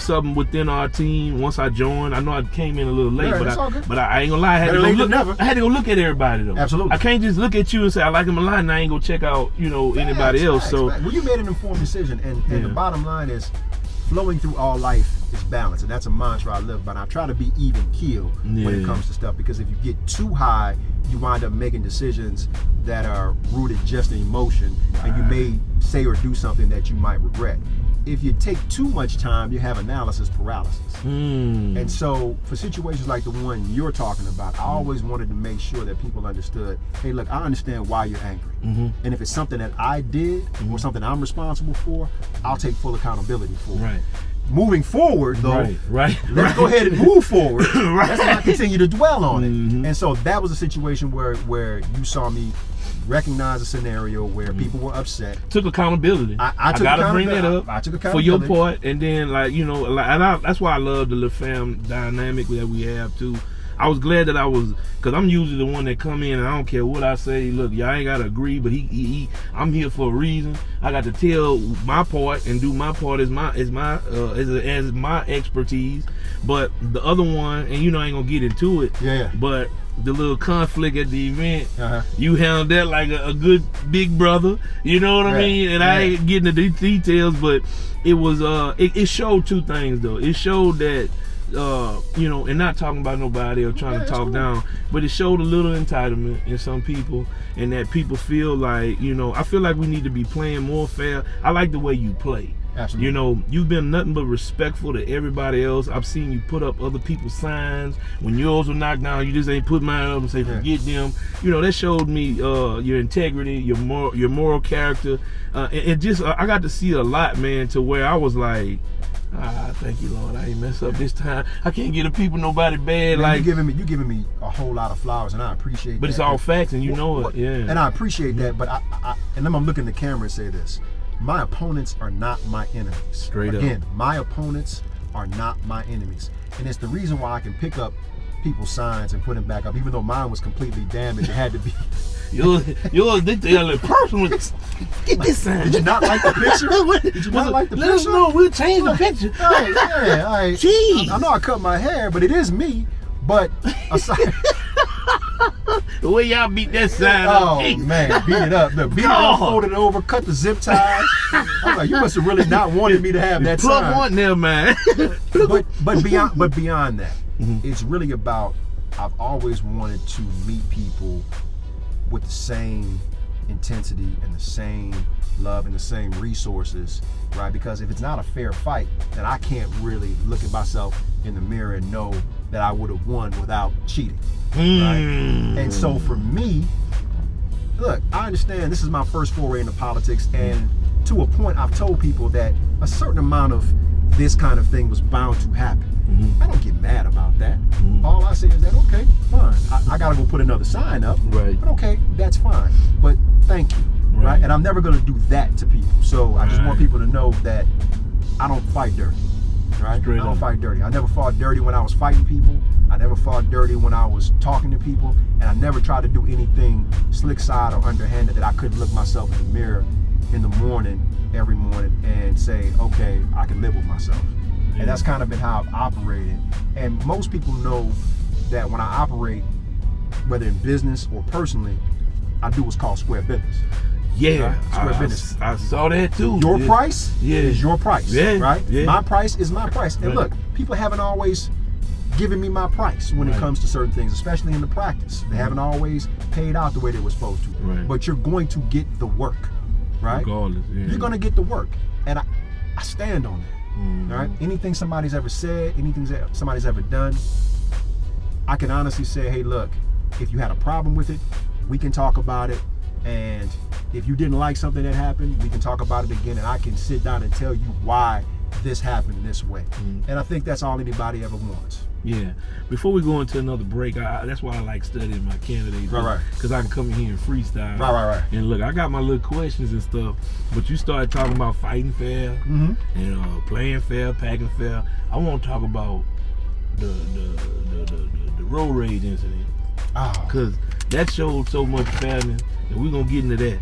was something within our team once I joined. I know I came in a little late, but I ain't gonna lie. I had to go look at everybody though. Absolutely. I can't just look at you and say I like him a lot, and I ain't gonna check out anybody else. So well, you made an informed decision, and the bottom line is, flowing through all life is balance, and that's a mantra I live by. And I try to be even keeled when it comes to stuff, because if you get too high, you wind up making decisions that are rooted just in emotion, and you may say or do something that you might regret. If you take too much time, you have analysis paralysis. And so for situations like the one you're talking about, I always wanted to make sure that people understood, hey, look, I understand why you're angry. And if it's something that I did or something I'm responsible for, I'll take full accountability for it. Moving forward, though, let's go ahead and move forward. Let's not continue to dwell on it. And so that was a situation where you saw me recognize a scenario where people were upset. Took accountability. I gotta bring that up. I took accountability for your part, and then that's why I love the little fam dynamic that we have too. I was glad that because I'm usually the one that come in and I don't care what I say. Look, y'all ain't gotta agree, but I'm here for a reason. I got to tell my part and do my part as my expertise. But the other one, and I ain't gonna get into it. But the little conflict at the event, you handled that like a good big brother. You know what I mean? And I ain't getting into the details, but it was it showed two things though. It showed that. And not talking about nobody or trying to talk down, but it showed a little entitlement in some people, and that people feel like, I feel like we need to be playing more fair. I like the way you play. Absolutely. You've been nothing but respectful to everybody else. I've seen you put up other people's signs. When yours were knocked down, you just ain't put mine up and say forget them. That showed me your integrity, your moral character. And just I got to see a lot, man, to where I was like, thank you, Lord. I ain't mess up this time. I can't give the people nobody bad. Man, you giving me a whole lot of flowers, and I appreciate that. But it's all facts, and you know it. Yeah. And I appreciate that. But and then I'm looking in the camera and say this: my opponents are not my enemies. Straight up. Again, my opponents are not my enemies, and it's the reason why I can pick up people's signs and put them back up, even though mine was completely damaged. It had to be. Yours, the person was, get this sign. Did you not like the picture? Did you not like the picture? Let us know. We'll change the picture. All right. Jeez. I know I cut my hair, but it is me. But aside, the way y'all beat that sign up. Oh, man, beat it up. Beat it up, folded it over, cut the zip ties. I'm like, you must have really not wanted me to have that sign. Plug one there, man. but beyond that, it's really about, I've always wanted to meet people with the same intensity and the same love and the same resources, right? Because if it's not a fair fight, then I can't really look at myself in the mirror and know that I would have won without cheating, right? And so for me, look, I understand this is my first foray into politics, and to a point, I've told people that a certain amount of this kind of thing was bound to happen. I don't get mad about that. All I say is that, okay, fine. I gotta go put another sign up. But okay, that's fine. But thank you. Right? And I'm never gonna do that to people. So I just want people to know that I don't fight dirty. Right? I don't fight dirty. I never fought dirty when I was fighting people. I never fought dirty when I was talking to people. And I never tried to do anything slick side or underhanded that I couldn't look myself in the mirror in the morning, every morning, and say, okay, I can live with myself. And that's kind of been how I've operated. And most people know that when I operate, whether in business or personally, I do what's called square business. Yeah, right? Square business. I saw that too. Your price is your price, right? My price is my price. And look, people haven't always given me my price when it comes to certain things, especially in the practice. They haven't always paid out the way they were supposed to. But you're going to get the work, right? Regardless, you're going to get the work. And I stand on that. All right. Anything somebody's ever said, anything that somebody's ever done, I can honestly say, hey, look, if you had a problem with it, we can talk about it. And if you didn't like something that happened, we can talk about it again. And I can sit down and tell you why this happened this way. And I think that's all anybody ever wants. Yeah. Before we go into another break, that's why I like studying my candidates. Because I can come in here and freestyle. Right. And look, I got my little questions and stuff, but you started talking about fighting fair and playing fair, packing fair. I want to talk about the road rage incident. Because that showed so much fairness, and we're going to get into that.